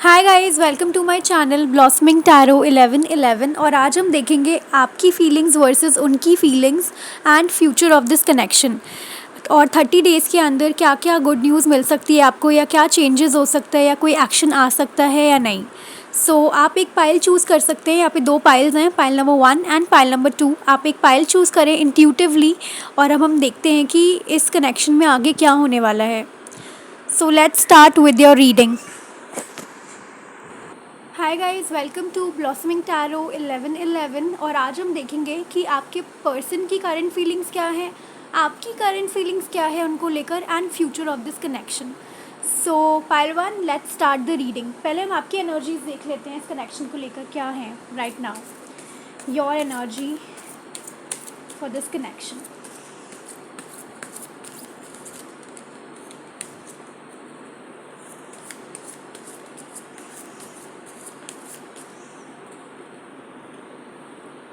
Hi guys, welcome to my channel blossoming tarot 1111। और आज हम देखेंगे आपकी फीलिंग्स वर्सेस उनकी feelings and future of this connection. और 30 डेज़ के अंदर क्या क्या गुड न्यूज़ मिल सकती है आपको, या क्या चेंजेस हो सकता है, या कोई एक्शन आ सकता है या नहीं। आप एक पाइल चूज़ कर सकते हैं। यहाँ पे 2 पाइल्स हैं, pile number 1 and pile number 2। आप एक पाइल चूज़ करें इंट्यूटिवली, और अब हम देखते हैं कि इस कनेक्शन में आगे क्या होने वाला है। So let's start with your reading. Hi guys, welcome to blossoming tarot 1111। और आज हम देखेंगे कि आपके पर्सन की करंट फीलिंग्स क्या है, आपकी करंट फीलिंग्स क्या है उनको लेकर, and future of this connection. Pile 1, let's start the reading. पहले हम आपकी एनर्जीज देख लेते हैं इस कनेक्शन को लेकर क्या है right now. Your energy for this connection.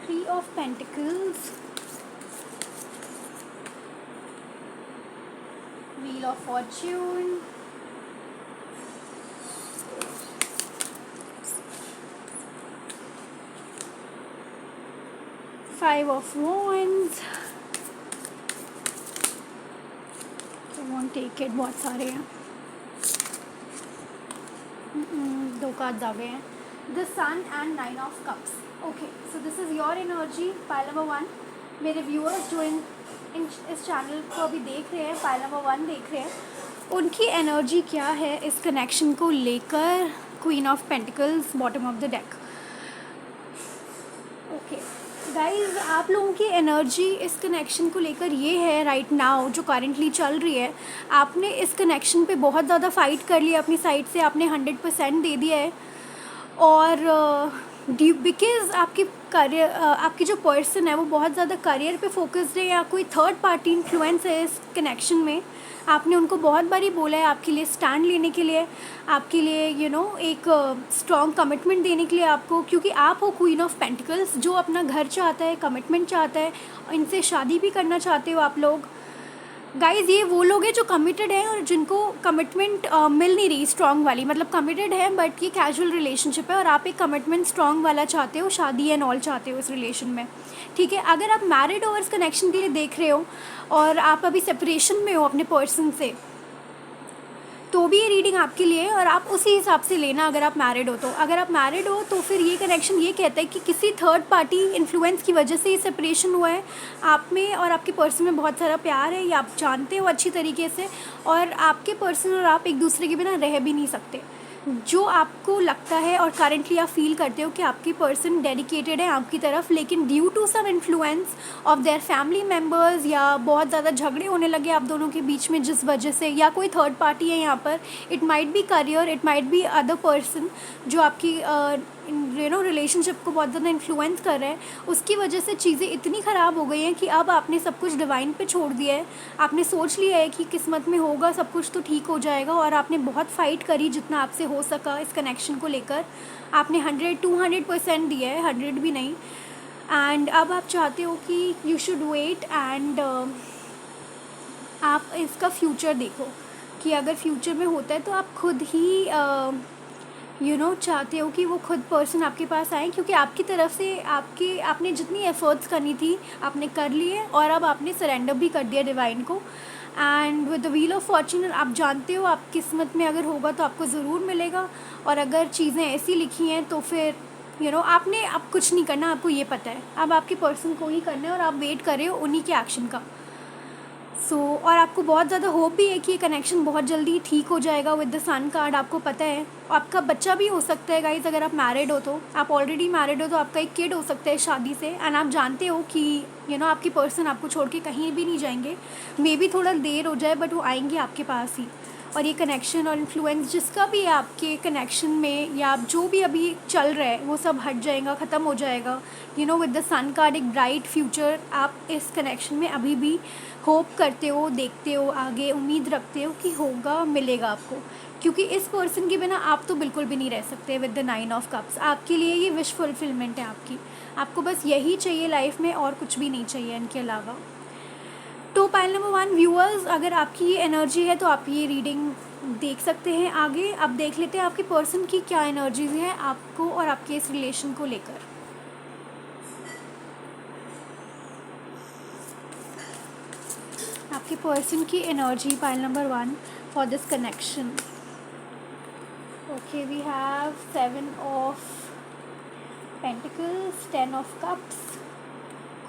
Three of Pentacles, Wheel of Fortune, Five of Wands। won't take it, बहुत सारे हैं। दो कार्ड्स आ गए हैं, the sun and 9 of cups. Okay, so this is your energy, pile number 1। मेरे viewers जो इस चैनल को अभी देख रहे हैं, पाइल नंबर 1 देख रहे हैं, उनकी एनर्जी क्या है इस कनेक्शन को लेकर। Queen of pentacles, bottom of the deck. Okay guys, आप लोगों की एनर्जी इस कनेक्शन को लेकर ये है राइट नाउ, जो करंटली चल रही है। आपने इस कनेक्शन पे बहुत ज़्यादा फाइट कर लिया अपनी साइड से, आपने 100% दे दिया है। और बिकॉज आपकी करियर, आपकी जो पर्सन है वो बहुत ज़्यादा करियर पे फोकस्ड है, या कोई थर्ड पार्टी इन्फ्लुएंस है इस कनेक्शन में। आपने उनको बहुत बारी बोला है आपके लिए स्टैंड लेने के लिए, आपके लिए एक स्ट्रॉन्ग कमिटमेंट देने के लिए आपको, क्योंकि आप हो क्वीन ऑफ पेंटिकल्स जो अपना घर चाहता है, कमिटमेंट चाहता है, इनसे शादी भी करना चाहते हो आप लोग। गाइज, ये वो लोग हैं जो कमिटेड हैं और जिनको कमिटमेंट मिल नहीं रही स्ट्रॉन्ग वाली, मतलब कमिटेड है बट ये कैजुअल रिलेशनशिप है, और आप एक कमिटमेंट स्ट्रॉन्ग वाला चाहते हो, शादी एंड ऑल चाहते हो इस रिलेशन में। ठीक है, अगर आप मैरिड हो इस कनेक्शन के लिए देख रहे हो, और आप अभी सेपरेशन में हो अपने पर्सन से, तो भी ये रीडिंग आपके लिए है। और आप उसी हिसाब से लेना अगर आप मैरिड हो तो। अगर आप मैरिड हो तो फिर ये कनेक्शन ये कहता है कि किसी थर्ड पार्टी इन्फ्लुएंस की वजह से ये सेपरेशन हुआ है। आप में और आपके पर्सन में बहुत सारा प्यार है, ये आप जानते हो अच्छी तरीके से, और आपके पर्सन और आप एक दूसरे के बिना रह भी नहीं सकते। जो आपको लगता है और करेंटली आप फील करते हो कि आपकी पर्सन डेडिकेटेड है आपकी तरफ, लेकिन due to some influence of their family members, या बहुत ज़्यादा झगड़े होने लगे आप दोनों के बीच में जिस वजह से, या कोई थर्ड पार्टी है यहाँ पर, it might be career, it might be other person जो आपकी रिलेशनशिप को बहुत ज़्यादा इन्फ्लुएंस कर रहा है, उसकी वजह से चीज़ें इतनी ख़राब हो गई हैं कि अब आपने सब कुछ डिवाइन पे छोड़ दिया है। आपने सोच लिया है कि किस्मत में होगा, सब कुछ तो ठीक हो जाएगा, और आपने बहुत फ़ाइट करी जितना आपसे हो सका इस कनेक्शन को लेकर। आपने 100-200% दिया है, 100 भी नहीं। एंड अब आप चाहते हो कि यू शुड वेट, एंड आप इसका फ्यूचर देखो कि अगर फ्यूचर में होता है तो आप खुद ही चाहते हो कि वो खुद पर्सन आपके पास आए, क्योंकि आपकी तरफ से आपने जितनी एफर्ट्स करनी थी आपने कर लिए, और अब आपने सरेंडर भी कर दिया डिवाइन को। And with the wheel of Fortune, आप जानते हो आप किस्मत में अगर होगा तो आपको ज़रूर मिलेगा, और अगर चीज़ें ऐसी लिखी हैं तो फिर आपने अब कुछ नहीं करना, आपको ये पता है अब आपके पर्सन को ही करना है, और आप वेट कर रहे हो उन्हीं के एक्शन का। और आपको बहुत ज़्यादा होप भी है कि ये कनेक्शन बहुत जल्दी ठीक हो जाएगा विद द सन कार्ड। आपको पता है आपका बच्चा भी हो सकता है गाइज, अगर आप मैरिड हो तो। आप ऑलरेडी मैरिड हो तो आपका एक किड हो सकता है शादी से, एंड आप जानते हो कि आपकी पर्सन आपको छोड़ के कहीं भी नहीं जाएंगे। मे बी थोड़ा देर हो जाए बट वो आएंगे आपके पास ही। और ये कनेक्शन और इन्फ्लुएंस जिसका भी है आपके कनेक्शन में, या आप जो भी अभी चल रहा है, वो सब हट जाएगा, ख़त्म हो जाएगा। विद द सन कार्ड एक ब्राइट फ्यूचर आप इस कनेक्शन में अभी भी होप करते हो, देखते हो, आगे उम्मीद रखते हो कि होगा, मिलेगा आपको, क्योंकि इस पर्सन के बिना आप तो बिल्कुल भी नहीं रह सकते। विद द 9 ऑफ कप्स आपके लिए ये विश फुलफिलमेंट है आपकी। आपको बस यही चाहिए लाइफ में, और कुछ भी नहीं चाहिए इनके अलावा। तो पाइल नंबर 1 व्यूअर्स, अगर आपकी ये एनर्जी है तो आप ये रीडिंग देख सकते हैं आगे। अब देख लेते हैं आपके पर्सन की क्या एनर्जीज हैं आपको और आपके इस रिलेशन को लेकर। आपके पर्सन की energy pile number 1 for this connection. Okay, we have 7 of pentacles, 10 of cups,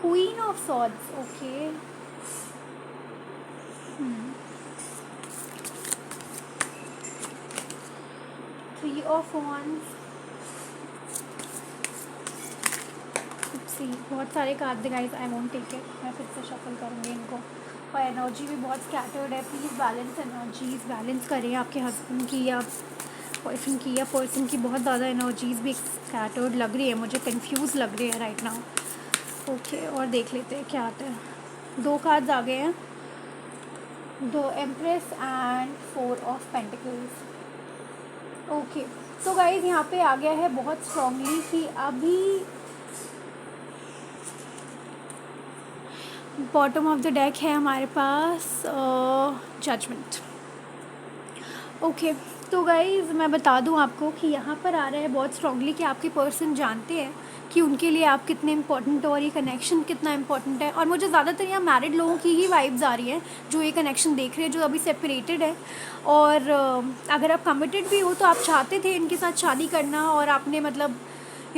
queen of swords. Okay, 3 of wands। See बहुत सारे card guys, I won't take it, मैं फिर से शफल करूँगी इनको। और एनर्जी भी बहुत स्कैटर्ड है, प्लीज़ बैलेंस एनर्जीज, बैलेंस करें। आपके हस्बैंड की या बॉयफ्रेंड की या पर्सन की बहुत ज़्यादा एनर्जीज भी स्कैटर्ड लग रही है, मुझे कंफ्यूज लग रही है राइट नाउ। ओके, और देख लेते हैं क्या आता है। 2 कार्ड्स आ गए हैं, 2 empress and 4 of pentacles. Okay, तो गाइज यहाँ पे आ गया है बहुत स्ट्रांगली कि अभी बॉटम ऑफ द डेक है हमारे पास जजमेंट। ओके, तो गाइज मैं बता दूं आपको कि यहाँ पर आ रहा है बहुत स्ट्रांगली कि आपके पर्सन जानते हैं कि उनके लिए आप कितने इंपॉर्टेंट हो और ये कनेक्शन कितना इंपॉर्टेंट है। और मुझे ज़्यादातर यहाँ मैरिड लोगों की ही वाइब्स आ रही है जो ये कनेक्शन देख रहे हैं, जो अभी सेपरेटेड है। और अगर आप कमिटेड भी हो तो आप चाहते थे इनके साथ शादी करना, और आपने मतलब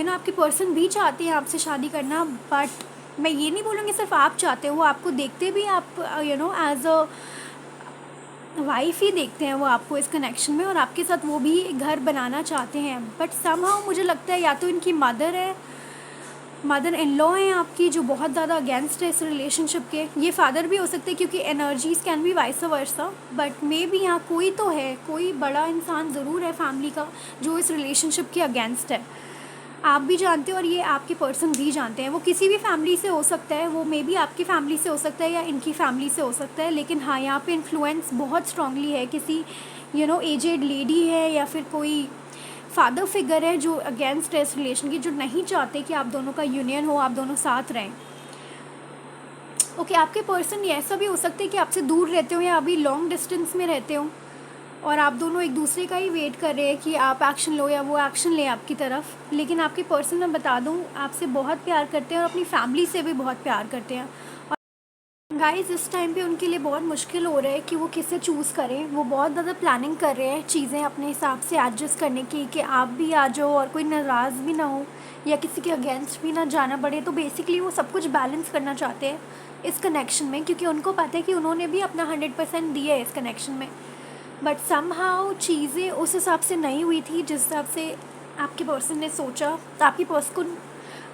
आपके पर्सन भी चाहते हैं आपसे शादी करना। बट मैं ये नहीं बोलूँगी सिर्फ आप चाहते हो, वो आपको देखते भी आप एज अ वाइफ ही देखते हैं वो आपको इस कनेक्शन में, और आपके साथ वो भी घर बनाना चाहते हैं। बट समहाउ मुझे लगता है या तो इनकी मदर है, मदर इन लॉ हैं आपकी, जो बहुत ज़्यादा अगेंस्ट है इस रिलेशनशिप के। ये फादर भी हो सकते हैं क्योंकि energies can be vice versa. But may be यहाँ कोई तो है, कोई बड़ा इंसान ज़रूर है फैमिली का जो इस रिलेशनशिप के अगेंस्ट है। आप भी जानते हो और ये आपके पर्सन भी जानते हैं। वो किसी भी फैमिली से हो सकता है, वो मे बी आपकी फैमिली से हो सकता है या इनकी फैमिली से हो सकता है। लेकिन हाँ, यहाँ पे इन्फ्लुएंस बहुत स्ट्रांगली है, किसी एजेड लेडी है या फिर कोई फादर फिगर है जो अगेंस्ट है इस रिलेशन की, जो नहीं चाहते कि आप दोनों का यूनियन हो, आप दोनों साथ रहें। ओके, आपके पर्सन ये ऐसा भी हो सकता है कि आपसे दूर रहते हो या अभी लॉन्ग डिस्टेंस में रहते हो, और आप दोनों एक दूसरे का ही वेट कर रहे हैं कि आप एक्शन लो या वो एक्शन ले आपकी तरफ। लेकिन आपके पर्सन, मैं बता दूं, आपसे बहुत प्यार करते हैं और अपनी फैमिली से भी बहुत प्यार करते हैं। और गाइस, इस टाइम पे उनके लिए बहुत मुश्किल हो रहा है कि वो किसे चूज़ करें। वो बहुत ज़्यादा प्लानिंग कर रहे हैं चीज़ें अपने हिसाब से एडजस्ट करने की, कि आप भी आ जाओ और कोई नाराज़ भी ना हो या किसी के अगेंस्ट भी ना जाना पड़े। तो बेसिकली वो सब कुछ बैलेंस करना चाहते हैं इस कनेक्शन में, क्योंकि उनको पता है कि उन्होंने भी अपना 100% दिया है इस कनेक्शन में। बट समहाउ चीज़ें उस हिसाब से नहीं हुई थी जिस हिसाब से आपके पर्सन ने सोचा। तो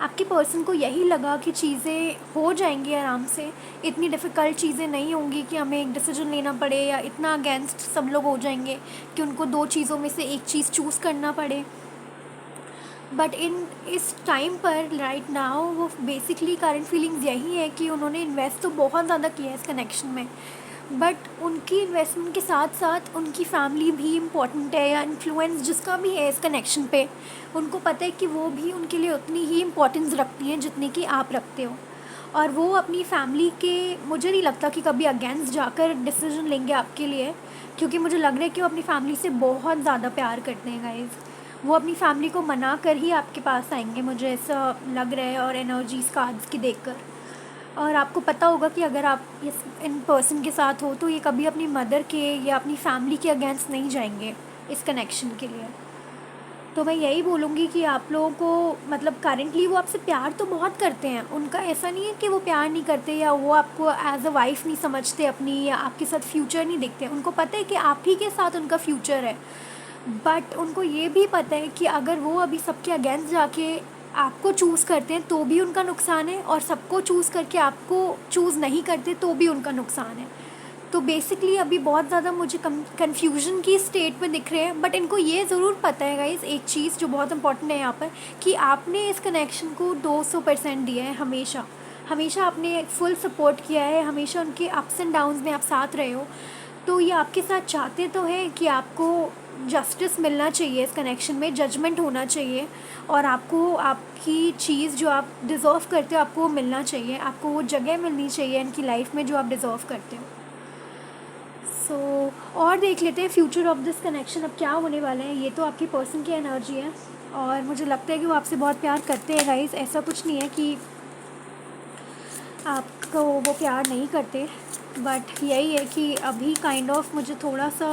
आपके पर्सन को यही लगा कि चीज़ें हो जाएंगी आराम से, इतनी डिफ़िकल्ट चीज़ें नहीं होंगी कि हमें एक डिसीजन लेना पड़े, या इतना अगेंस्ट सब लोग हो जाएंगे कि उनको 2 चीज़ों में से एक चीज़ चूज़ करना पड़े। बट इस टाइम पर राइट नाउ वो बेसिकली करंट फीलिंग्स यही है कि उन्होंने इन्वेस्ट तो बहुत ज़्यादा किया है इस कनेक्शन में, बट उनकी इन्वेस्टमेंट के साथ साथ उनकी फैमिली भी इम्पॉर्टेंट है, या इन्फ्लुएंस जिसका भी है इस कनेक्शन पे, उनको पता है कि वो भी उनके लिए उतनी ही इम्पोर्टेंस रखती हैं जितनी कि आप रखते हो। और वो अपनी फैमिली के, मुझे नहीं लगता कि कभी अगेंस्ट जाकर डिसीजन लेंगे आपके लिए, क्योंकि मुझे लग रहा है कि वो अपनी फैमिली से बहुत ज़्यादा प्यार करते हैं गाइज़। वो अपनी फैमिली को मना कर ही आपके पास आएंगे, मुझे ऐसा लग रहा है और एनर्जीज कार्ड्स की देखकर। और आपको पता होगा कि अगर आप इस इन पर्सन के साथ हो तो ये कभी अपनी मदर के या अपनी फैमिली के अगेंस्ट नहीं जाएंगे इस कनेक्शन के लिए। तो मैं यही बोलूँगी कि आप लोगों को मतलब करेंटली वो आपसे प्यार तो बहुत करते हैं, उनका ऐसा नहीं है कि वो प्यार नहीं करते या वो आपको एज अ वाइफ नहीं समझते अपनी, या आपके साथ फ्यूचर नहीं देखते। उनको पता है कि आप ही के साथ उनका फ्यूचर है। बट उनको ये भी पता है कि अगर वो अभी सबके अगेंस्ट जाके आपको चूज़ करते हैं तो भी उनका नुकसान है, और सबको चूज़ करके आपको चूज़ नहीं करते तो भी उनका नुकसान है। तो बेसिकली अभी बहुत ज़्यादा मुझे कन्फ्यूजन की स्टेट में दिख रहे हैं। बट इनको ये ज़रूर पता है गाइस, एक चीज़ जो बहुत इंपॉर्टेंट है यहाँ पर, कि आपने इस कनेक्शन को 200% दिया है। हमेशा हमेशा आपने फुल सपोर्ट किया है, हमेशा उनके अप्स एंड डाउन्स में आप साथ रहे हो। तो ये आपके साथ चाहते तो हैं कि आपको जस्टिस मिलना चाहिए इस कनेक्शन में, जजमेंट होना चाहिए, और आपको आपकी चीज़ जो आप डिज़र्व करते हो आपको वो मिलना चाहिए, आपको वो जगह मिलनी चाहिए इनकी लाइफ में जो आप डिज़र्व करते हो। सो और देख लेते हैं फ्यूचर ऑफ दिस कनेक्शन अब क्या होने वाले हैं। ये तो आपकी पर्सन की एनर्जी है और मुझे लगता है कि वो आपसे बहुत प्यार करते हैं गाइस। ऐसा कुछ नहीं है कि आपको वो प्यार नहीं करते, बट यही है कि अभी काइंड ऑफ मुझे थोड़ा सा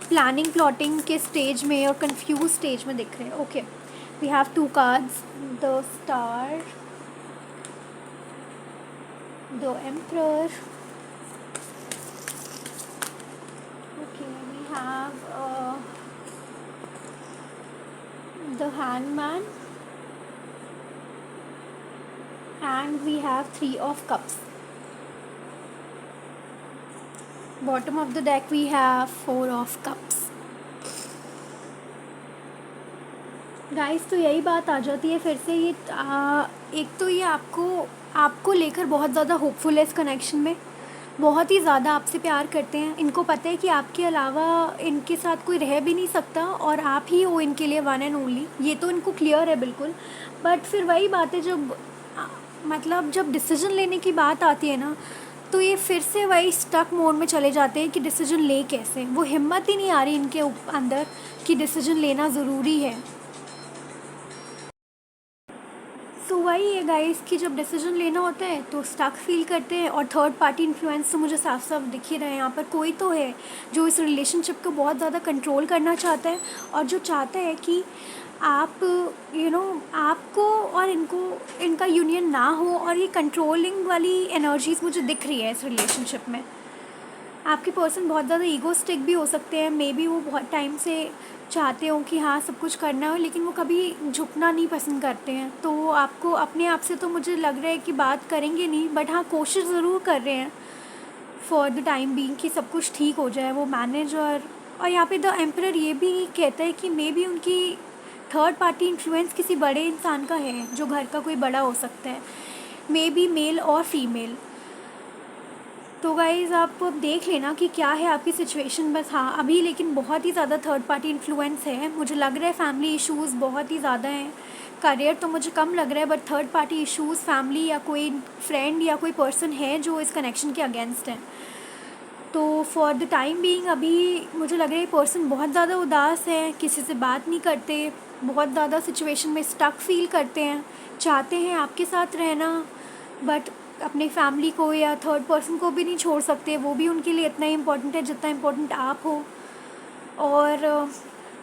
प्लानिंग प्लॉटिंग के स्टेज में और कंफ्यूज स्टेज में दिख रहे हैं। Okay, we have two cards, the star, the emperor, okay, we have the hangman and we have 3 of cups. Bottom of the deck we have 4 of cups. Guys तो यही बात आ जाती है फिर से ये एक तो ये आपको लेकर बहुत ज़्यादा होपफुल है इस कनेक्शन में, बहुत ही ज़्यादा आपसे प्यार करते हैं। इनको पता है कि आपके अलावा इनके साथ कोई रह भी नहीं सकता और आप ही हो इनके लिए वन एंड ओनली, ये तो इनको क्लियर है बिल्कुल। बट फिर वही बात है, मतलब जब डिसीजन लेने की बात आती है ना, तो ये फिर से वही स्टक मोड में चले जाते हैं कि डिसीजन ले कैसे। वो हिम्मत ही नहीं आ रही इनके अंदर कि डिसीजन लेना ज़रूरी है। तो वही है गाइस कि जब डिसीजन लेना होता है तो स्टक फील करते हैं। और थर्ड पार्टी इन्फ्लुएंस तो मुझे साफ साफ दिख ही रहा है, यहाँ पर कोई तो है जो इस रिलेशनशिप को बहुत ज़्यादा कंट्रोल करना चाहता है और जो चाहता है कि आप आपको और इनका यूनियन ना हो। और ये कंट्रोलिंग वाली एनर्जीज मुझे दिख रही है इस रिलेशनशिप में। आपके पर्सन बहुत ज़्यादा ईगोस्टिक भी हो सकते हैं, मे बी वो बहुत टाइम से चाहते हो कि हाँ सब कुछ करना हो, लेकिन वो कभी झुकना नहीं पसंद करते हैं। तो वो आपको अपने आप से तो मुझे लग रहा है कि बात करेंगे नहीं, बट हाँ कोशिश ज़रूर कर रहे हैं फॉर द टाइम बीइंग कि सब कुछ ठीक हो जाए, वो मैनेज। और यहाँ पे द एम्परर ये भी कहता है कि मे बी उनकी थर्ड पार्टी इन्फ्लुएंस किसी बड़े इंसान का है, जो घर का कोई बड़ा हो सकता है, मे बी मेल और फीमेल। तो गाइज़ आप देख लेना कि क्या है आपकी सिचुएशन। बस हाँ अभी लेकिन बहुत ही ज़्यादा थर्ड पार्टी इन्फ्लुएंस है, मुझे लग रहा है फैमिली इश्यूज़ बहुत ही ज़्यादा हैं। करियर तो मुझे कम लग रहा है, but third party issues, family या कोई फ्रेंड या कोई पर्सन है जो इस कनेक्शन के अगेंस्ट है। तो फॉर द टाइम बीइंग अभी मुझे लग रहा है पर्सन बहुत ज़्यादा उदास है, किसी से बात नहीं करते, बहुत ज़्यादा सिचुएशन में स्टक फील करते हैं, चाहते हैं आपके साथ रहना, बट अपनी फैमिली को या थर्ड पर्सन को भी नहीं छोड़ सकते। वो भी उनके लिए इतना ही इम्पोर्टेंट है जितना इम्पोर्टेंट आप हो। और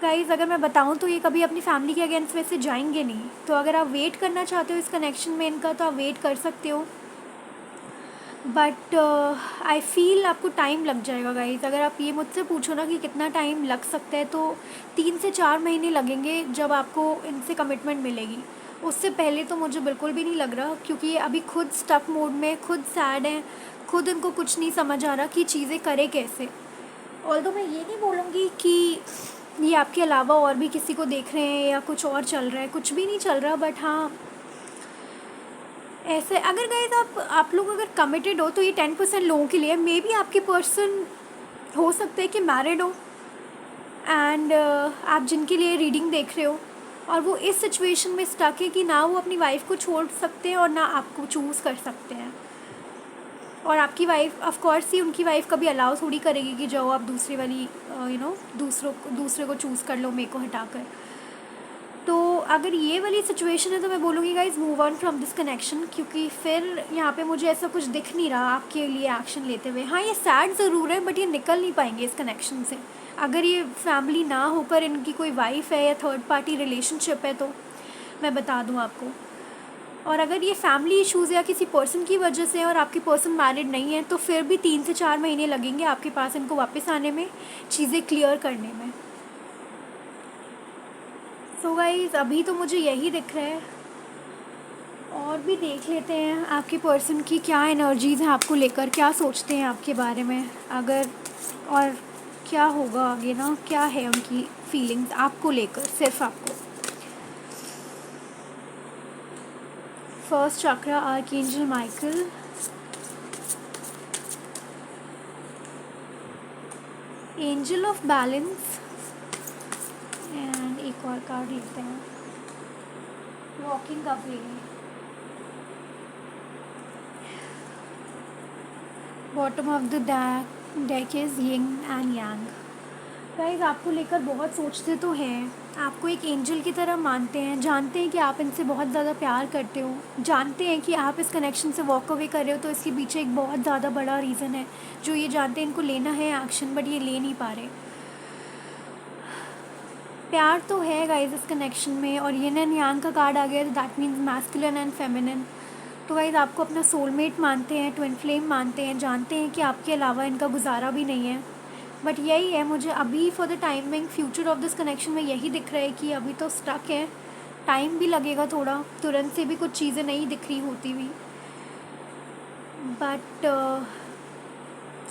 गाइस अगर मैं बताऊं तो ये कभी अपनी फैमिली के अगेंस्ट वैसे जाएंगे नहीं। तो अगर आप वेट करना चाहते हो इस कनेक्शन में इनका, तो आप वेट कर सकते हो, बट आई फील आपको टाइम लग जाएगा गाइस। अगर आप ये मुझसे पूछो ना कि कितना टाइम लग सकता है, तो 3 से 4 महीने लगेंगे जब आपको इनसे कमिटमेंट मिलेगी। उससे पहले तो मुझे बिल्कुल भी नहीं लग रहा, क्योंकि ये अभी खुद स्टक मोड में, खुद सैड हैं, खुद उनको कुछ नहीं समझ आ रहा कि चीज़ें करें कैसे। ऑल्दो मैं ये नहीं बोलूँगी कि ये आपके अलावा और भी किसी को देख रहे हैं या कुछ और चल रहा है, कुछ भी नहीं चल रहा, बट हाँ ऐसे अगर गाइस आप लोग अगर कमिटेड हो तो ये 10% लोगों के लिए, मे बी आपके पर्सन हो सकता है कि मैरिड हो एंड आप जिनके लिए रीडिंग देख रहे हो और वो इस सिचुएशन में स्टक है कि ना वो अपनी वाइफ को छोड़ सकते हैं और ना आपको चूज़ कर सकते हैं। और आपकी वाइफ ऑफ कोर्स ही उनकी वाइफ कभी अलाउ थोड़ी करेगी कि जाओ आप दूसरी वाली दूसरे को चूज़ कर लो मेरे को हटाकर। तो अगर ये वाली सिचुएशन है तो मैं बोलूँगी guys move on from this connection, क्योंकि फिर यहाँ पे मुझे ऐसा कुछ दिख नहीं रहा आपके लिए एक्शन लेते हुए। हाँ ये सैड ज़रूर है, बट ये निकल नहीं पाएंगे इस कनेक्शन से अगर ये फैमिली ना होकर इनकी कोई वाइफ है या थर्ड पार्टी रिलेशनशिप है, तो मैं बता दूँ आपको। और अगर ये फैमिली इश्यूज़ या किसी पर्सन की वजह से और आपकी पर्सन मैरिड नहीं है, तो फिर भी 3 से 4 महीने लगेंगे आपके पास इनको वापस आने में, चीज़ें क्लियर करने में। सो गाइज अभी तो मुझे यही दिख रहा है, और भी देख लेते हैं आपके पर्सन की क्या एनर्जीज़ हैं आपको लेकर, क्या सोचते हैं आपके बारे में, अगर और क्या होगा आगे ना, क्या है उनकी फीलिंग्स आपको लेकर, सिर्फ आपको। First chakra archangel Michael, angel of balance, and एक और कार्ड लेते हैं, walking away, bottom of the deck deck is yin and yang. Guys आपको लेकर बहुत सोचते तो हैं, आपको एक एंजल की तरह मानते हैं, जानते हैं कि आप इनसे बहुत ज़्यादा प्यार करते हो, जानते हैं कि आप इस कनेक्शन से वॉक अवे कर रहे हो, तो इसके पीछे एक बहुत ज़्यादा बड़ा रीज़न है जो ये जानते हैं इनको लेना है एक्शन, बट ये ले नहीं पा रहे। प्यार तो है गाइस इस कनेक्शन में, और यिन एंड यांग का कार्ड आ गया तो that means masculine and feminine. तो गाइस आपको अपना सोलमेट मानते हैं, ट्विन फ्लेम मानते हैं, जानते हैं कि आपके अलावा इनका गुजारा भी नहीं है। बट यही है, मुझे अभी for the timing future of this connection में यही दिख रहा है कि अभी तो स्टक है, टाइम भी लगेगा थोड़ा, तुरंत से भी कुछ चीज़ें नहीं दिख रही होती हुई। बट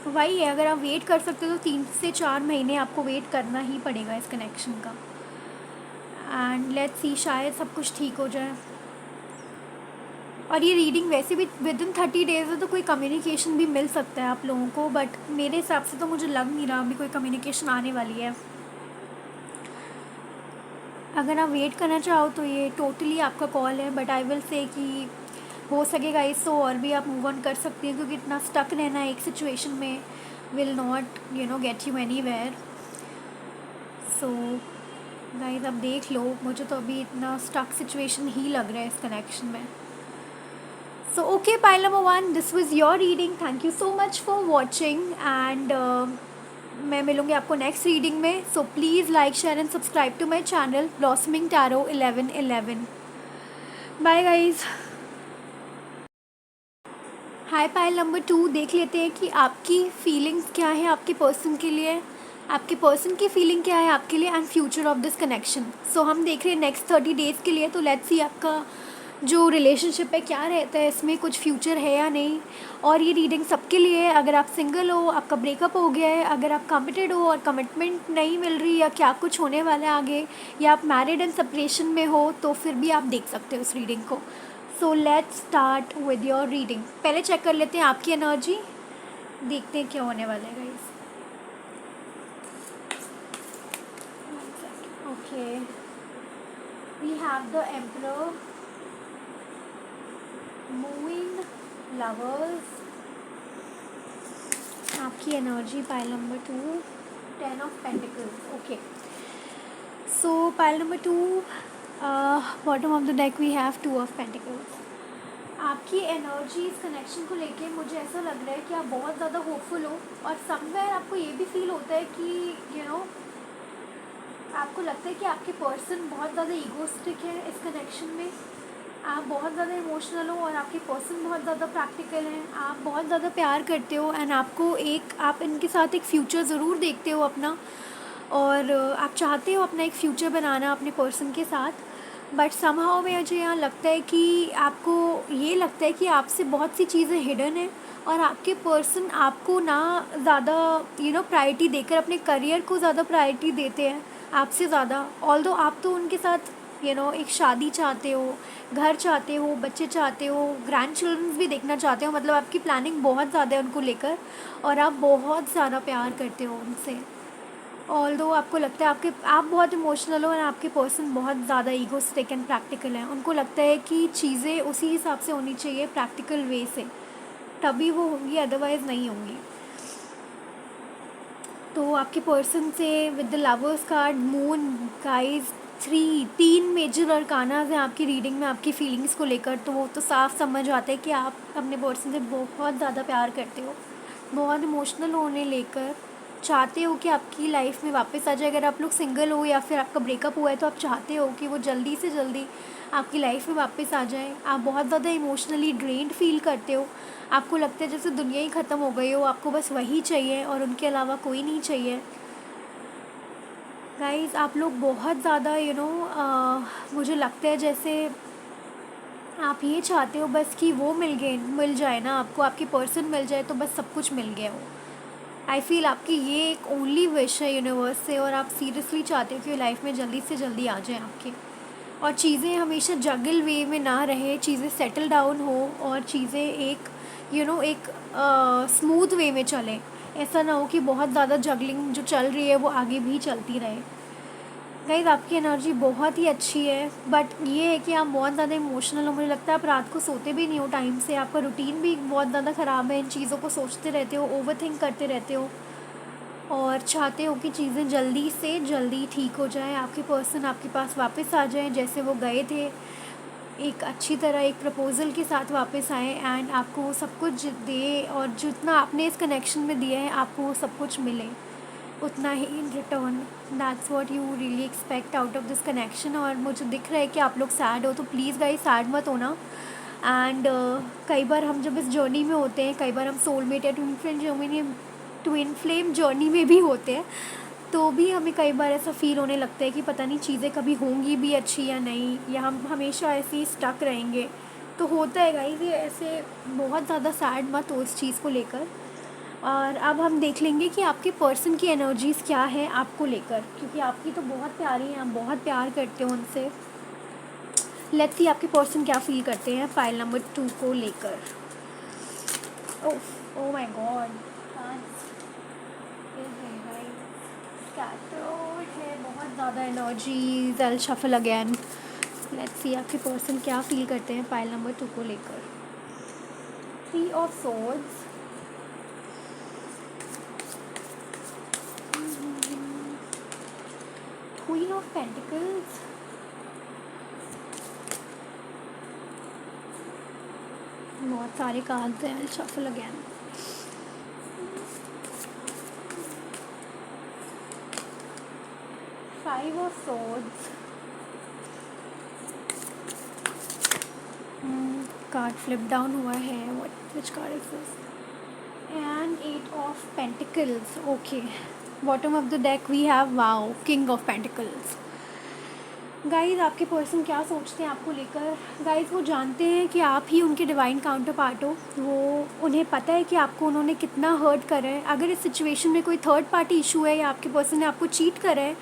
वही है, अगर आप वेट कर सकते हो तो 3 से 4 महीने आपको वेट करना ही पड़ेगा इस कनेक्शन का। एंड लेट्स सी, शायद सब कुछ ठीक हो जाए। और ये रीडिंग वैसे भी विद इन 30 डेज़ है, तो कोई कम्युनिकेशन भी मिल सकता है आप लोगों को, बट मेरे हिसाब से तो मुझे लग नहीं रहा अभी कोई कम्युनिकेशन आने वाली है। अगर आप वेट करना चाहो तो ये टोटली आपका कॉल है, बट आई विल से कि हो सकेगा इससे और भी आप मूव ऑन कर सकती हैं, क्योंकि इतना स्टक रहना एक सिचुएशन में will not get you anywhere. So guys अब देख लो, मुझे तो अभी इतना स्टक सिचुएशन ही लग रहा है इस कनेक्शन में। So okay, pile number 1, this was your reading. Thank you so much for watching, and मैं मिलूँगी आपको नेक्स्ट रीडिंग में। So please like, share and subscribe to my channel blossoming tarot 1111। Bye guys. Hi pile number 2, देख लेते हैं कि आपकी feelings क्या है आपके पर्सन के लिए, आपके पर्सन की फीलिंग क्या है आपके लिए, and future of this connection. So हम देख रहे हैं नेक्स्ट 30 डेज़ के लिए। तो लेट्स सी आपका जो रिलेशनशिप है क्या रहता है, इसमें कुछ फ्यूचर है या नहीं। और ये रीडिंग सबके लिए है, अगर आप सिंगल हो, आपका ब्रेकअप हो गया है, अगर आप कमिटेड हो और कमिटमेंट नहीं मिल रही, या क्या कुछ होने वाला है आगे, या आप मैरिड एंड सेपरेशन में हो, तो फिर भी आप देख सकते हो इस रीडिंग को। सो let's start with your reading. पहले चेक कर लेते हैं आपकी एनर्जी, देखते हैं क्या होने वाला है guys. Okay, we have the emperor, moving, lovers, आपकी energy pile number 2, 10 of pentacles. Okay, so pile number 2, bottom of the deck we have 2 of pentacles. आपकी एनर्जी इस कनेक्शन को लेके मुझे ऐसा लग रहा है कि आप बहुत ज़्यादा होपफुल हो, और समवेयर आपको ये भी फील होता है कि आपको लगता है कि आपके पर्सन बहुत ज़्यादा ईगोस्टिक है इस कनेक्शन में, आप बहुत ज़्यादा इमोशनल हो, और आपके पर्सन बहुत ज़्यादा प्रैक्टिकल हैं, आप बहुत ज़्यादा प्यार करते हो, एंड आप इनके साथ एक फ़्यूचर ज़रूर देखते हो अपना, और आप चाहते हो अपना एक फ़्यूचर बनाना अपने पर्सन के साथ। बट समहाउ में मुझे यहाँ लगता है कि आपको ये लगता है कि आपसे बहुत सी चीज़ें हिडन है, और आपके पर्सन आपको ना ज़्यादा प्रायोरिटी देकर अपने करियर को ज़्यादा प्रायोरिटी देते हैं आपसे ज़्यादा। ऑल्दो आप तो उनके साथ एक शादी चाहते हो, घर चाहते हो, बच्चे चाहते हो, ग्रैंड चिल्ड्रंस भी देखना चाहते हो, मतलब आपकी प्लानिंग बहुत ज़्यादा है उनको लेकर, और आप बहुत ज़्यादा प्यार करते हो उनसे। ऑल्दो आपको लगता है आप बहुत इमोशनल हो, और आपके पर्सन बहुत ज़्यादा ईगोस्टिक एंड प्रैक्टिकल हैं। उनको लगता है कि चीज़ें उसी हिसाब से होनी चाहिए, प्रैक्टिकल वे से, तभी वो होंगी, अदरवाइज़ नहीं होंगी। तो आपके पर्सन से with the lovers card, moon, guys, 3 major arcanas हैं आपकी रीडिंग में आपकी फीलिंग्स को लेकर। तो वो तो साफ समझ आता है कि आप अपने पर्सन से बहुत ज़्यादा प्यार करते हो, बहुत इमोशनल होने लेकर चाहते हो कि आपकी लाइफ में वापस आ जाए। अगर आप लोग सिंगल हो या फिर आपका ब्रेकअप हुआ है, तो आप चाहते हो कि वो जल्दी से जल्दी आपकी लाइफ में वापस आ जाए। आप बहुत ज़्यादा इमोशनली ड्रेन्ड फील करते हो, आपको लगता है जैसे दुनिया ही ख़त्म हो गई हो, आपको बस वही चाहिए और उनके अलावा कोई नहीं चाहिए। गाइज़ आप लोग बहुत ज़्यादा मुझे लगता है जैसे आप ये चाहते हो बस कि वो मिल जाए ना आपको, आपकी पर्सन मिल जाए तो बस सब कुछ मिल गया हो। आई फील आपकी ये एक ओनली विश है यूनिवर्स से, और आप सीरियसली चाहते हो कि लाइफ में जल्दी से जल्दी आ जाए आपके, और चीज़ें हमेशा जगल वे में ना रहे, चीज़ें सेटल डाउन हो, और चीज़ें एक एक स्मूथ वे में चले। ऐसा ना हो कि बहुत ज़्यादा जगलिंग जो चल रही है वो आगे भी चलती रहे। गाइस आपकी एनर्जी बहुत ही अच्छी है, बट ये है कि आप बहुत ज़्यादा इमोशनल हो। मुझे लगता है आप रात को सोते भी नहीं हो टाइम से, आपका रूटीन भी बहुत ज़्यादा ख़राब है, इन चीज़ों को सोचते रहते हो, ओवर थिंक करते रहते हो और चाहते हो कि चीज़ें जल्दी से जल्दी ठीक हो जाए, आपके पर्सन आपके पास वापस आ जाए जैसे वो गए थे, एक अच्छी तरह एक प्रपोज़ल के साथ वापस आए एंड आपको वो सब कुछ दे, और जितना आपने इस कनेक्शन में दिया है आपको वो सब कुछ मिले उतना ही in return. That's what you really expect out of this connection. और मुझे दिख रहा है कि आप लोग सैड हो, तो प्लीज़ गाइस सैड मत होना। एंड कई बार हम जब इस जर्नी में होते हैं, कई बार हम सोलमेट या ट्विन फ्लेम जर्नी में भी होते हैं, तो भी हमें कई बार ऐसा फील होने लगता है कि पता नहीं चीज़ें कभी होंगी भी अच्छी या नहीं, या हम हमेशा ऐसे ही स्टक रहेंगे। तो होता है गाइस, ये ऐसे बहुत ज़्यादा सैड मत हो इस चीज़ को लेकर। और अब हम देख लेंगे कि आपके पर्सन की एनर्जीज़ क्या है आपको लेकर, क्योंकि आपकी तो बहुत प्यारी हैं, आप बहुत प्यार करते हो उनसे। लेट्स सी आपके पर्सन क्या फील करते हैं फाइल नंबर 2 को लेकर। ओह माय गॉड, स्कैटर्ड है, बहुत ज़्यादा energy. I shuffle again. Let's see आपके पर्सन क्या फील करते हैं फाइल नंबर 2 को लेकर। 3 of swords, queen of pentacles, बहुत सारे कार्ड्स हैं, shuffle again. Five of swords, card flip down हुआ है, what which card is this, and 8 of pentacles. Okay, bottom of the deck we have wow, king of pentacles. Guys आपके person क्या सोचते हैं आपको लेकर। गाइस वो जानते हैं कि आप ही उनके डिवाइन काउंटर पार्ट हो, वो उन्हें पता है कि आपको उन्होंने कितना हर्ट करा है। अगर इस सिचुएशन में कोई थर्ड पार्टी इशू है, या आपके पर्सन ने आपको चीट करा है,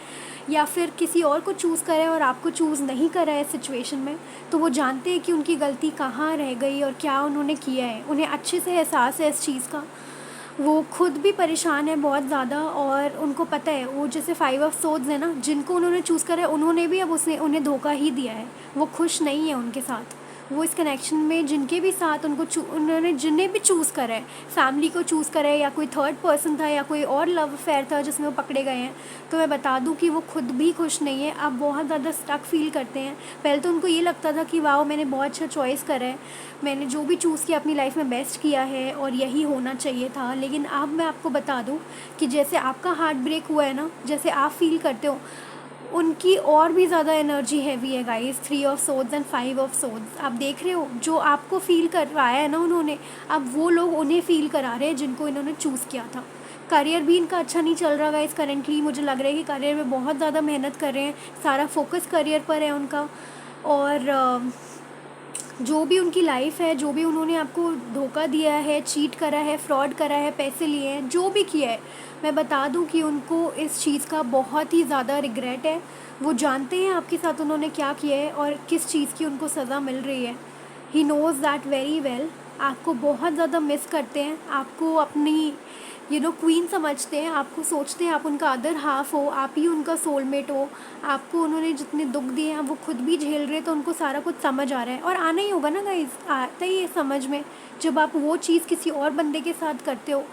या फिर किसी और को चूज़ करा है और आपको चूज़ नहीं करा है इस सिचुएशन में, तो वो जानते हैं कि उनकी गलती कहाँ रह गई और क्या उन्होंने किया है। उन्हें अच्छे से एहसास है इस चीज़ का। वो खुद भी परेशान है बहुत ज़्यादा, और उनको पता है वो जैसे 5 ऑफ सोर्ड्स है ना, जिनको उन्होंने चूज़ करा है उन्होंने भी अब उन्हें धोखा ही दिया है। वो खुश नहीं है उनके साथ। वो इस कनेक्शन में जिनके भी साथ उन्होंने जिन्हें भी चूज़ करा है, फैमिली को चूज़ करा है, या कोई थर्ड पर्सन था, या कोई और लव अफेयर था जिसमें वो पकड़े गए हैं, तो मैं बता दूं कि वो खुद भी खुश नहीं है। अब बहुत ज़्यादा स्टक फील करते हैं। पहले तो उनको ये लगता था कि वाओ मैंने बहुत अच्छा चॉइस करा है, मैंने जो भी चूज़ किया अपनी लाइफ में बेस्ट किया है और यही होना चाहिए था। लेकिन अब मैं आपको बता दूं कि जैसे आपका हार्ट ब्रेक हुआ है ना, जैसे आप फील करते हो, उनकी और भी ज़्यादा एनर्जी हैवी है guys. 3 of swords and 5 of swords, आप देख रहे हो जो आपको फील करवाया है ना उन्होंने, अब वो लोग उन्हें फील करा रहे हैं जिनको इन्होंने चूज़ किया था। करियर भी इनका अच्छा नहीं चल रहा गाइस करेंटली। मुझे लग रहा है कि करियर में बहुत ज़्यादा मेहनत कर रहे हैं, सारा फोकस करियर पर है उनका। और जो भी उनकी लाइफ है, जो भी उन्होंने आपको धोखा दिया है, चीट करा है, फ्रॉड करा है, पैसे लिए हैं, जो भी किया है, मैं बता दूं कि उनको इस चीज़ का बहुत ही ज़्यादा रिग्रेट है। वो जानते हैं आपके साथ उन्होंने क्या किया है और किस चीज़ की उनको सज़ा मिल रही है। He knows that very well. आपको बहुत ज़्यादा मिस करते हैं, आपको अपनी क्वीन समझते हैं, आपको सोचते हैं आप उनका अदर हाफ हो, आप ही उनका सोलमेट हो। आपको उन्होंने जितने दुख दिए हैं वो खुद भी झेल रहे, तो उनको सारा कुछ समझ आ रहा है। और आना ही होगा ना गाइस, आता ही है समझ में जब आप वो चीज़ किसी और बंदे के साथ करते हो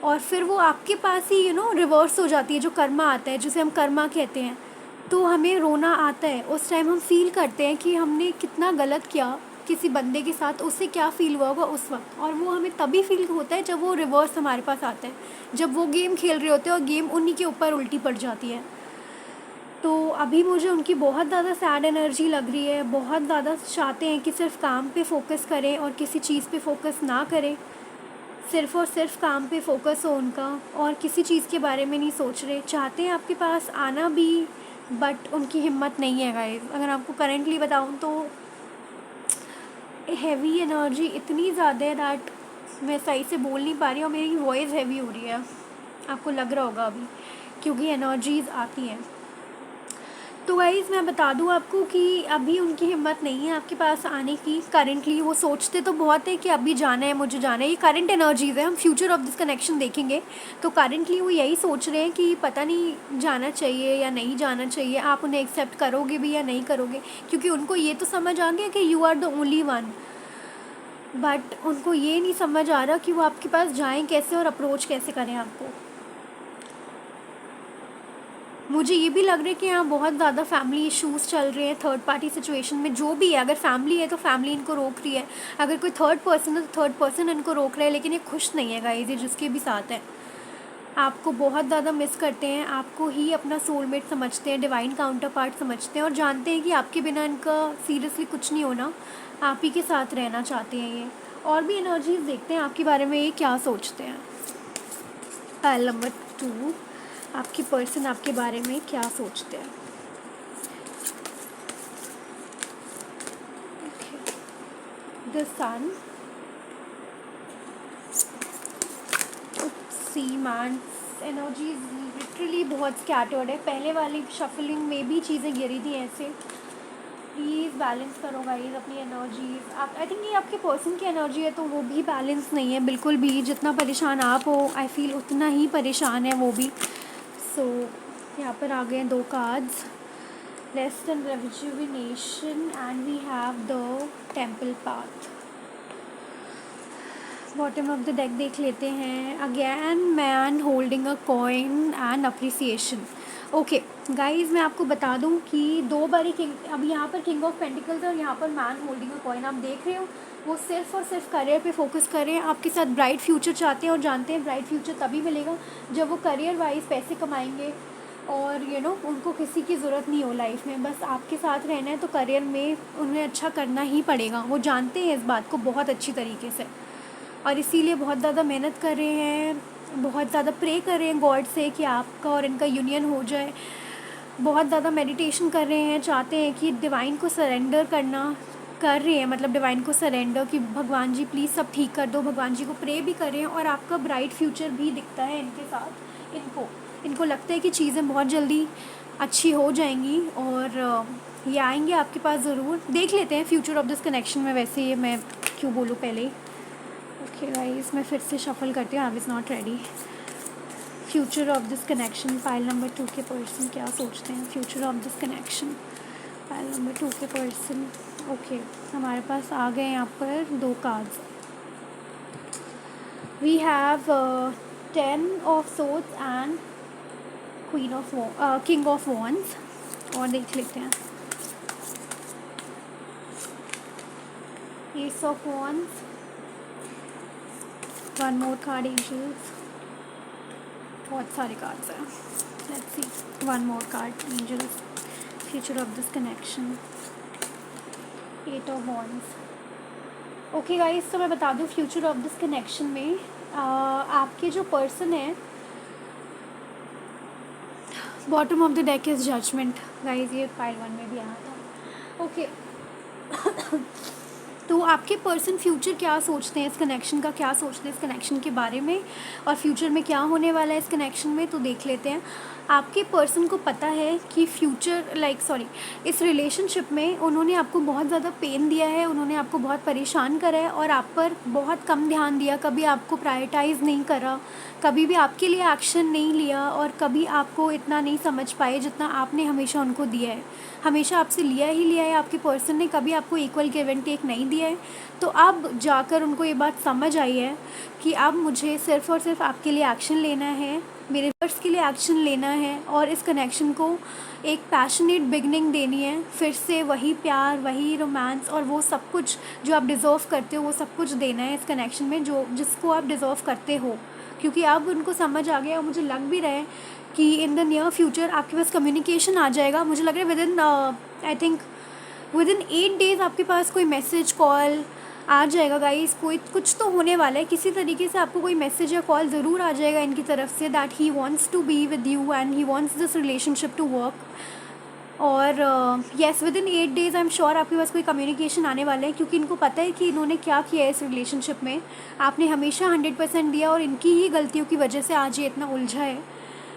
और फिर वो आपके पास ही रिवर्स हो जाती है। जो कर्मा आता है, जिसे हम कर्मा कहते हैं, तो हमें रोना आता है। उस टाइम हम फील करते हैं कि हमने कितना गलत किया किसी बंदे के साथ, उससे क्या फ़ील हुआ होगा उस वक्त। और वो हमें तभी फील होता है जब वो रिवर्स हमारे पास आता है, जब वो गेम खेल रहे होते हैं और गेम उन्हीं के ऊपर उल्टी पड़ जाती है। तो अभी मुझे उनकी बहुत ज़्यादा सैड एनर्जी लग रही है। बहुत ज़्यादा चाहते हैं कि सिर्फ काम पे फोकस करें और किसी चीज़ पे फोकस ना करें। सिर्फ़ और सिर्फ काम पे फोकस हो उनका, और किसी चीज़ के बारे में नहीं सोच रहे। चाहते हैं आपके पास आना भी, बट उनकी हिम्मत नहीं है गाइस। अगर आपको करेंटली बताऊँ तो हैवी एनर्जी इतनी ज़्यादा है दैट मैं सही से बोल नहीं पा रही हूँ, मेरी वॉइस हैवी हो रही है, आपको लग रहा होगा अभी, क्योंकि एनर्जीज़ आती हैं। तो गाइज़ मैं बता दूँ आपको कि अभी उनकी हिम्मत नहीं है आपके पास आने की करंटली। वो सोचते तो बहुत है कि अभी जाना है, मुझे जाना है। ये करंट एनर्जीज़ है, हम फ्यूचर ऑफ दिस कनेक्शन देखेंगे तो करंटली वो यही सोच रहे हैं कि पता नहीं जाना चाहिए या नहीं जाना चाहिए। आप उन्हें एक्सेप्ट करोगे भी या नहीं करोगे, क्योंकि उनको ये तो समझ आ गया कि you are the only one, but उनको ये नहीं समझ आ रहा कि वो आपके पास जाएँ कैसे और अप्रोच कैसे करें आपको। मुझे ये भी लग रहा है कि यहाँ बहुत ज़्यादा फैमिली इश्यूज़ चल रहे हैं थर्ड पार्टी सिचुएशन में। जो भी है, अगर फैमिली है तो फैमिली इनको रोक रही है, अगर कोई थर्ड पर्सन है तो थर्ड पर्सन इनको रोक रहा है, लेकिन ये खुश नहीं है गाइस, ये जिसके भी साथ है। आपको बहुत ज़्यादा मिस करते हैं, आपको ही अपना सोलमेट समझते हैं, डिवाइन काउंटर पार्ट समझते हैं, और जानते हैं कि आपके बिना इनका सीरियसली कुछ नहीं होना, आप ही के साथ रहना चाहते हैं ये। और भी एनर्जीज देखते हैं आपके बारे में, ये क्या सोचते हैं। पाइल नंबर 2, आपकी पर्सन आपके बारे में क्या सोचते हैं। The sun, see man, energies literally बहुत स्कैटर्ड है। पहले वाली शफलिंग में भी चीज़ें गिरी थी ऐसे। प्लीज़ बैलेंस करो गाइस अपनी एनर्जीज। आप, आई थिंक ये आपके पर्सन की एनर्जी है तो वो भी बैलेंस नहीं है बिल्कुल भी। जितना परेशान आप हो, आई फील उतना ही परेशान है वो भी। सो यहाँ पर आ गए 2 cards, rest and rejuvenation, and we have the temple path. Bottom of the deck देख लेते हैं। Again man holding a coin and appreciation. Okay guys, मैं आपको बता दूं कि 2 बारी किंग, अब यहाँ पर किंग ऑफ पेंटिकल्स और यहाँ पर मैन होल्डिंग अ कॉइन आप देख रहे हो। वो सिर्फ और सिर्फ करियर पे फोकस कर रहे हैं, आपके साथ ब्राइट फ्यूचर चाहते हैं, और जानते हैं ब्राइट फ्यूचर तभी मिलेगा जब वो करियर वाइज पैसे कमाएंगे और उनको किसी की ज़रूरत नहीं हो लाइफ में, बस आपके साथ रहना है। तो करियर में उन्हें अच्छा करना ही पड़ेगा, वो जानते हैं इस बात को बहुत अच्छी तरीके से, और इसीलिए बहुत ज़्यादा मेहनत कर रहे हैं, बहुत ज़्यादा प्रे कर रहे हैं गॉड से कि आपका और इनका यूनियन हो जाए। बहुत ज़्यादा मेडिटेशन कर रहे हैं, चाहते हैं कि डिवाइन को सरेंडर कर रहे हैं, मतलब डिवाइन को सरेंडर कि भगवान जी प्लीज़ सब ठीक कर दो। भगवान जी को प्रे भी कर रहे हैं, और आपका ब्राइट फ्यूचर भी दिखता है इनके साथ। इनको लगता है कि चीज़ें बहुत जल्दी अच्छी हो जाएंगी, और ये आएंगे आपके पास ज़रूर। देख लेते हैं फ्यूचर ऑफ दिस कनेक्शन में। वैसे ये मैं क्यों बोलूँ पहले। ओके गाइस, मैं फिर से शफल करती हूँ, I was not ready. Future of this connection, pile number 2 के पर्सन क्या सोचते हैं। Future of this connection, pile number 2 के पर्सन। ओके, हमारे पास आ गए यहाँ पर 2 cards. We have 10 of swords and king of wands. और देख लेते हैं ace of wands, 1 more card angels. बहुत सारे कार्ड्स हैं, let's see 1 more card angels. Future of this connection, 8 of wands. Okay guys, तो मैं बता दूँ फ्यूचर ऑफ दिस कनेक्शन में आपके जो पर्सन है, bottom of the deck is judgement guys, ये पाइल 1 में भी आया था। ओके तो आपके पर्सन फ्यूचर क्या सोचते हैं, इस कनेक्शन का क्या सोचते हैं, इस कनेक्शन के बारे में, और फ्यूचर में क्या होने वाला है इस कनेक्शन में, तो देख लेते हैं। आपके पर्सन को पता है कि इस रिलेशनशिप में उन्होंने आपको बहुत ज़्यादा पेन दिया है, उन्होंने आपको बहुत परेशान करा है, और आप पर बहुत कम ध्यान दिया, कभी आपको प्रायोरिटाइज़ नहीं करा, कभी भी आपके लिए एक्शन नहीं लिया, और कभी आपको इतना नहीं समझ पाए जितना आपने हमेशा उनको दिया है। हमेशा आपसे लिया ही लिया है आपके पर्सन ने, कभी आपको इक्वल गिव एंड टेक नहीं दिया है। तो अब जाकर उनको ये बात समझ आई है कि अब मुझे सिर्फ़ और सिर्फ आपके लिए एक्शन लेना है, मेरे वर्ड्स के लिए एक्शन लेना है, और इस कनेक्शन को एक पैशनेट बिगनिंग देनी है। फिर से वही प्यार, वही रोमांस, और वो सब कुछ जो आप डिज़र्व करते हो, वो सब कुछ देना है इस कनेक्शन में, जिसको आप डिज़र्व करते हो। क्योंकि अब उनको समझ आ गया, और मुझे लग भी रहा है कि इन द नियर फ्यूचर आपके पास कम्युनिकेशन आ जाएगा। मुझे लग रहा है विदिन 8 डेज़ आपके पास कोई मैसेज, कॉल आ जाएगा गाइस। कुछ तो होने वाला है, किसी तरीके से आपको कोई मैसेज या कॉल ज़रूर आ जाएगा इनकी तरफ से, that he wants to be with you and he wants this relationship to work. और yes, within 8 days I am sure आपके पास कोई कम्युनिकेशन आने वाला है, क्योंकि इनको पता है कि इन्होंने क्या किया है इस रिलेशनशिप में। आपने हमेशा 100% दिया, और इनकी ही गलतियों की वजह से आज ये इतना उलझा है।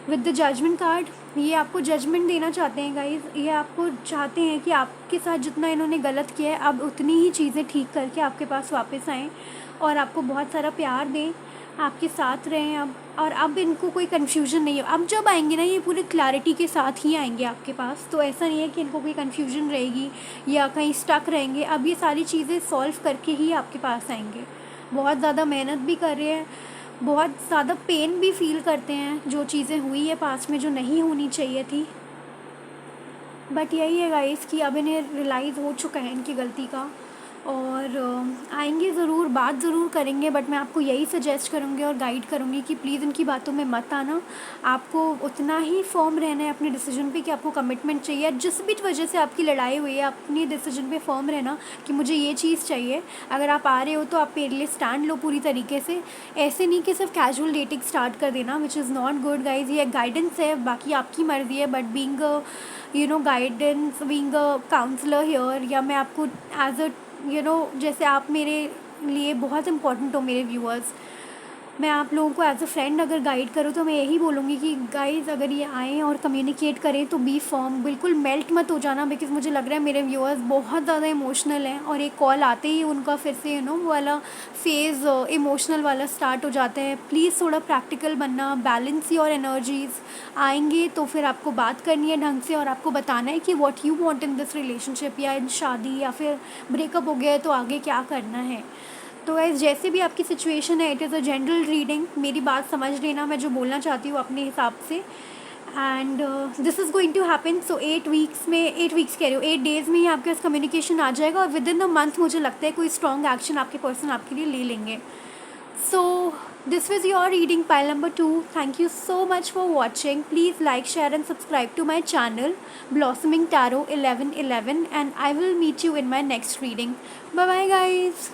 विद द जजमेंट कार्ड, ये आपको जजमेंट देना चाहते हैं गाइस। ये आपको चाहते हैं कि आपके साथ जितना इन्होंने गलत किया है अब उतनी ही चीज़ें ठीक करके आपके पास वापस आएँ और आपको बहुत सारा प्यार दें, आपके साथ रहें अब। और अब इनको कोई कन्फ्यूजन नहीं है। अब जब आएंगे ना ये पूरी क्लैरिटी के साथ ही आएंगे आपके पास। तो ऐसा नहीं है कि इनको कोई कन्फ्यूजन रहेगी या कहीं स्टक रहेंगे। अब ये सारी चीज़ें सॉल्व करके ही आपके पास आएंगे। बहुत ज़्यादा मेहनत भी कर रहे हैं, बहुत ज़्यादा पेन भी फील करते हैं जो चीज़ें हुई है पास्ट में जो नहीं होनी चाहिए थी। बट यही है गाइस कि अब इन्हें रियलाइज़ हो चुका है इनकी गलती का। और आएंगे ज़रूर, बात ज़रूर करेंगे। बट मैं आपको यही सजेस्ट करूँगी और गाइड करूँगी कि प्लीज़ इनकी बातों में मत आना। आपको उतना ही फर्म रहना है अपने डिसीजन पे कि आपको कमिटमेंट चाहिए। जिस भी वजह से आपकी लड़ाई हुई है अपनी डिसीजन पे फर्म रहना कि मुझे ये चीज़ चाहिए। अगर आप आ रहे हो तो आप मेरे लिए स्टैंड लो पूरी तरीके से। ऐसे नहीं कि सिर्फ कैजुअल डेटिंग स्टार्ट कर देना, which is not good guys. ये गाइडेंस है, बाकी आपकी मर्ज़ी है। But being guidance, being a counsellor here, या मैं आपको एज अ जैसे आप मेरे लिए बहुत इंपॉर्टेंट हो मेरे व्यूअर्स, मैं आप लोगों को एज अ फ्रेंड अगर गाइड करूँ तो मैं यही बोलूँगी कि गाइज़ अगर ये आएँ और कम्युनिकेट करें तो बी फर्म, बिल्कुल मेल्ट मत हो जाना। बिकॉज़ मुझे लग रहा है मेरे व्यूअर्स बहुत ज़्यादा इमोशनल हैं और एक कॉल आते ही उनका फिर से वो वाला फेज़ इमोशनल वाला स्टार्ट हो जाता है। प्लीज़ थोड़ा प्रैक्टिकल बनना, बैलेंस योर एनर्जीज़। आएंगे तो फिर आपको बात करनी है ढंग से और आपको बताना है कि what you want in this relationship, या इन शादी, या फिर ब्रेकअप हो गया है तो आगे क्या करना है। तो गाइस जैसे भी आपकी सिचुएशन है, it is a general reading. मेरी बात समझ लेना, मैं जो बोलना चाहती हूँ अपने हिसाब से। And this is going to happen. So 8 weeks में, 8 वीक्स कह रही हूँ, 8 डेज़ में ही आपके पास कम्युनिकेशन आ जाएगा और विद इन अ मंथ मुझे लगता है कोई स्ट्रॉन्ग एक्शन आपके पर्सन आपके लिए ले लेंगे। So this was your reading pile number 2. Thank you so much for watching. Please like, share and subscribe to my channel Blossoming Tarot 1111, and I will meet you in my next reading. Bye bye guys.